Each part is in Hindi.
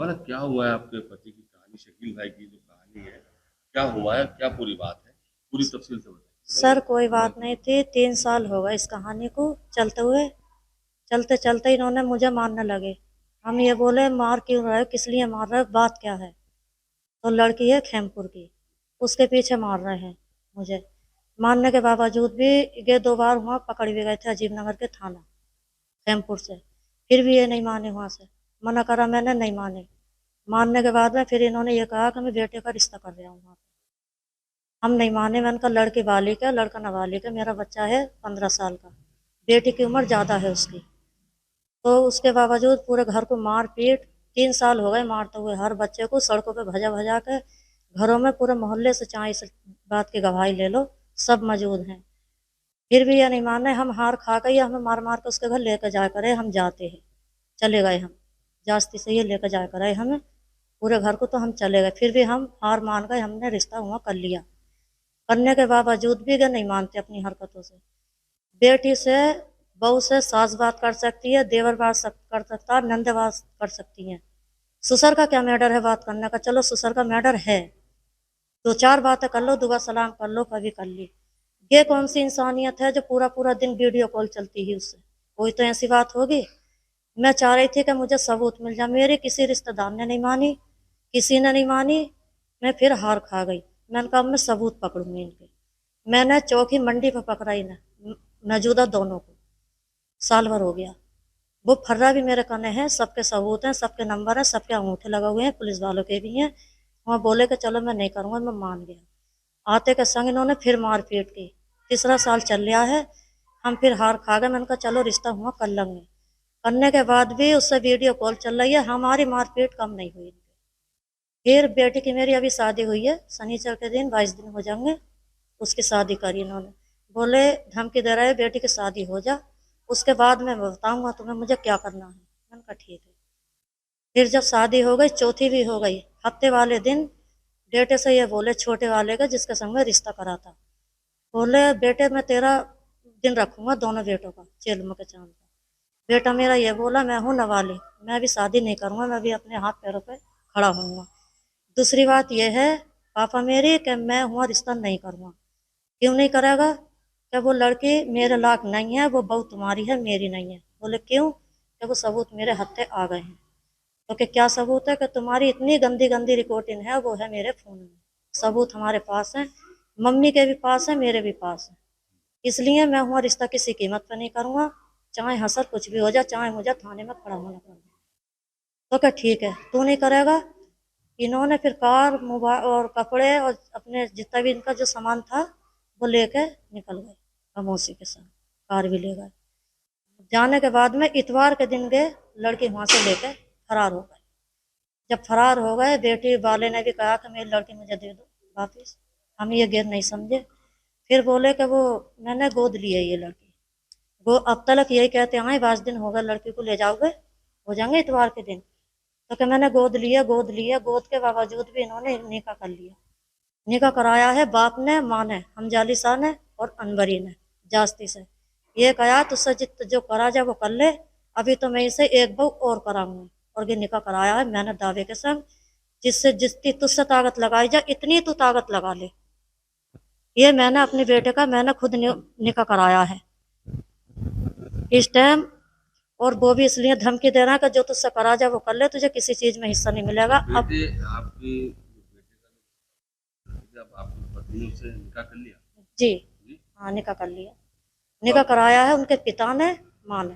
हमारा क्या हुआ है आपके पति की कहानी, शकील भाई की जो कहानी है, क्या हुआ है, क्या पूरी बात है, पूरी तफसील से सर कोई बताइए। बात नहीं थी। 3 साल हो गए इस कहानी को चलते हुए। चलते चलते इन्होंने मुझे मारने लगे। हम ये बोले मार क्यों रहे हो, किस लिए मार रहे हो, बात क्या है। तो लड़की है खेमपुर की, उसके पीछे मार रहे हैं मुझे। मारने के बावजूद भी ये 2 बार वहाँ पकड़ भी गए थे अजीब नगर के थाना खेमपुर से। फिर भी ये नहीं माने, वहाँ से मना करा मैंने, नहीं माने। मानने के बाद में फिर इन्होंने ये कहा कि मैं बेटे का रिश्ता कर रहा हूँ वहाँ पे। हम नहीं माने। मैंने कहा लड़की बालिग है, लड़का नाबालिग है, मेरा बच्चा है 15 साल का, बेटी की उम्र ज़्यादा है उसकी। तो उसके बावजूद पूरे घर को मार पीट, 3 साल हो गए मारते हुए हर बच्चे को सड़कों पे भजा भजा के। घरों में पूरे मोहल्ले से चाहे इस बात की गवाही ले लो, सब मौजूद हैं। फिर भी ये नहीं माने। हम हार खा गए, हमें मार मार के उसके घर लेकर जाया करे, हम जाते हैं। चले गए हम, जास्ती से ये लेकर जाया करे हमें पूरे घर को, तो हम चले गए। फिर भी हम हार मान गए, हमने रिश्ता हुआ कर लिया। करने के बावजूद भी ये नहीं मानते अपनी हरकतों से। बेटी से, बहू से सास बात कर सकती है, देवर बात कर सकता है, नंदे बात कर सकती हैं। ससुर का क्या मैटर है बात करने का, चलो ससुर का मैटर है, 2 4 बातें कर लो, दुआ सलाम कर लो, कभी कर ली। ये कौन सी इंसानियत है जो पूरा पूरा दिन वीडियो कॉल चलती है उससे। कोई तो ऐसी बात होगी। मैं चाह रही थी कि मुझे सबूत मिल जाए, मेरे किसी रिश्तेदार ने नहीं मानी, किसी ने नहीं मानी। मैं फिर हार खा गई। मैंने कहा अब मैं सबूत पकड़ूंगी इनके। मैंने चौकी मंडी पर पकड़ा इन्हें, मौजूदा दोनों को। साल भर हो गया। वो फर्रा भी मेरे कने हैं, सबके सबूत हैं, सबके नंबर हैं, सबके अंगूठे लगे हुए हैं, पुलिस वालों के भी हैं। वहाँ बोले कि चलो मैं नहीं करूँगा, मैं मान गया। आते के संग इन्होंने फिर मारपीट की। तीसरा साल चल रहा है। हम फिर हार खा गए। मैंने कहा चलो रिश्ता हुआ कर लेंगे। करने के बाद भी उससे वीडियो कॉल चल रही है, हमारी मारपीट कम नहीं हुई। फिर बेटी की मेरी अभी शादी हुई है, शनिचर के दिन 22 दिन हो जाएंगे। उसकी शादी करी इन्होंने। बोले धमकी दे रहे बेटी की शादी हो जा, उसके बाद मैं बताऊंगा तुम्हें मुझे क्या करना है। मैंने कहा ठीक है। फिर जब शादी हो गई, चौथी भी हो गई, हफ्ते वाले दिन बेटे से ये बोले, छोटे वाले का जिसके संग में रिश्ता करा था, बोले बेटे मैं तेरा दिन रखूंगा, दोनों बेटों का, चेलम के चांद का। बेटा मेरा ये बोला मैं हूँ नवालिग, मैं अभी शादी नहीं करूंगा, मैं भी अपने हाथ पैरों पे खड़ा होऊंगा। दूसरी बात यह है पापा मेरी कि मैं हुआ रिश्ता नहीं करूँगा। क्यों नहीं करेगा, कि वो लड़की मेरे लायक नहीं है, वो बहू तुम्हारी है, मेरी नहीं है। बोले क्यों, कि वो सबूत मेरे हत्थे आ गए हैं। तो कि क्या सबूत है, कि तुम्हारी इतनी गंदी गंदी रिकॉर्डिंग है, वो है मेरे फ़ोन में। सबूत हमारे पास है, मम्मी के भी पास है, मेरे भी पास है। इसलिए मैं हुआ रिश्ता किसी कीमत पर नहीं करूँगा, चाहे हसर कुछ भी हो जाए, चाहे मुझे थाने में खड़ा होना पड़े। तो क्या ठीक है, तू नहीं करेगा। इन्होंने फिर कार, मोबाइल और कपड़े और अपने जितना भी इनका जो सामान था वो लेके निकल गए खामोशी के साथ। कार भी ले गए। जाने के बाद में इतवार के दिन गए, लड़की वहां से लेके फरार हो गए। जब फरार हो गए, बेटी वाले ने भी कहा कि मेरी लड़की मुझे दे दो वापिस। हम ये गिर नहीं समझे। फिर बोले कि वो मैंने गोद ली है ये लड़की। वो अब तक यही कहते आए 22 दिन हो गए, लड़की को ले जाओगे, हो जाएंगे इतवार के दिन। तो कि मैंने गोद लिया, गोद लिया, गोद के बावजूद भी इन्होंने निकाह कर लिया। निकाह कराया है बाप ने, माँ ने, हमजाली शाह ने और अनवरी ने, जास्ती से। ये कहा तुझसे जित जो करा जाए वो कर ले, अभी तो मैं इसे एक बहू और कराऊंगी। और ये निकाह कराया है मैंने दावे के संग, जिससे जितनी तुझसे ताकत लगाई जाए इतनी तू ताकत लगा ले। ये मैंने अपने बेटे का मैंने खुद निकाह कराया है इस टाइम। और वो भी इसलिए धमकी दे रहा है कि जो तुझसे करा जाए वो कर ले, तुझे किसी चीज में हिस्सा नहीं मिलेगा तो अब। बेटे आपकी जो बेटे का जब आपकी पत्नी ने उससे निकाह कर लिया जी। जी, हाँ निकाह कर लिया। तो निकाह आप कराया है उनके पिता ने, माँ ने।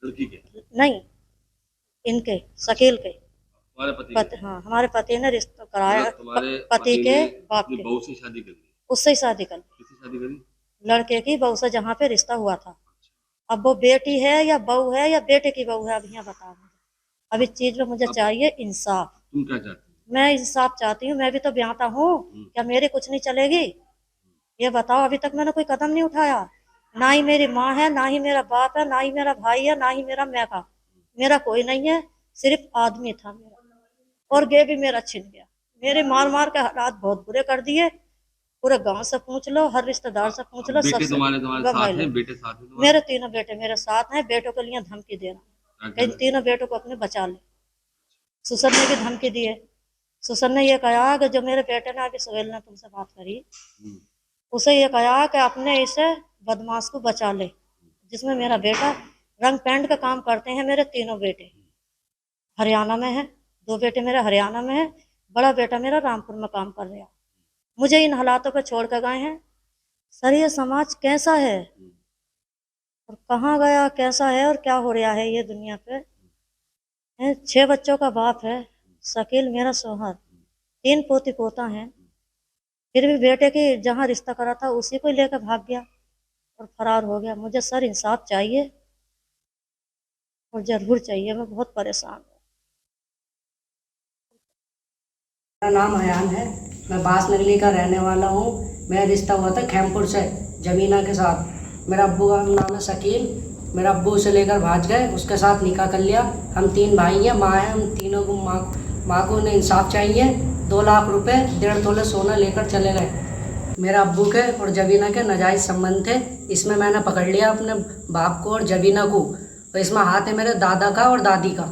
लड़की के नहीं, इनके शकील के तुम्हारे पति के, पति, हाँ हमारे पति ने रिश्ता कराया है मतलब तुम्हारे पति पति के ने बाप अपनी के। बहू से शादी कर ली। उससे ही शादी कर ली, किससे शादी करी? लड़के की बहू से जहाँ पे रिश्ता हुआ था। अब वो बेटी है या बहू है या बेटे की बहू है, अब यहाँ बताओ मुझे। अब इस चीज में मुझे अब चाहिए इंसाफ। तुम क्या चाहती मैं इंसाफ चाहती हूँ, मैं भी तो ब्याहता हूँ। हो? क्या मेरी कुछ नहीं चलेगी, ये बताओ। अभी तक मैंने कोई कदम नहीं उठाया। ना ही मेरी माँ है, ना ही मेरा बाप है, ना ही मेरा भाई है, ना ही मेरा मैका। मेरा कोई नहीं है, सिर्फ आदमी था मेरा। और ये भी मेरा छिन गया। मेरे मार मार के हालात बहुत बुरे कर दिए। पूरे गांव से पूछ लो, हर रिश्तेदार से पूछ लो, बेटे सबसे तुम्हारे तुम्हारे गवाही साथ लो। हैं, बेटे साथ हैं तुम्हारे? मेरे तीनों बेटे मेरे साथ हैं, बेटों के लिए धमकी दे रहा क्या हूँ कह इन रहे? तीनों बेटों को अपने बचा ले। ससुर ने भी धमकी दी है। ससुर ने ये कहा कि जो मेरे बेटे ने अभी सुहेल ने तुमसे बात करी, उसे ये कहा कि अपने इसे बदमाश को बचा ले, जिसमें मेरा बेटा रंग पेंट का काम करते हैं। मेरे तीनों बेटे हरियाणा में हैं, 2 बेटे मेरे हरियाणा में हैं, बड़ा बेटा मेरा रामपुर में काम कर रहा है। मुझे इन हालातों पर छोड़ कर गए हैं। सर ये समाज कैसा है और कहाँ गया, कैसा है और क्या हो रहा है ये दुनिया पे। 6 बच्चों का बाप है, शकील मेरा शौहर, 3 पोती पोता हैं, फिर भी बेटे की जहाँ रिश्ता करा था उसी को लेकर भाग गया और फरार हो गया। मुझे सर इंसाफ चाहिए और जरूर चाहिए, मैं बहुत परेशान हूँ। मेरा नाम अयान है, मैं बास नगली का रहने वाला हूँ। मेरा रिश्ता हुआ था खैमपुर से जमीना के साथ। मेरा अब्बू का नाम है शकील। मेरा अब्बू उसे लेकर भाग गए, उसके साथ निकाह कर लिया। हम 3 भाई हैं, माँ है। हम तीनों को माँ को उन्हें इंसाफ चाहिए। 2 लाख रुपए 1.5 तोले सोना लेकर चले गए। मेरा अब्बू के और जबीना के नाजायज़ संबंध थे। इसमें मैंने पकड़ लिया अपने बाप को और जबीना को, और इसमें हाथ है मेरे दादा का और दादी का।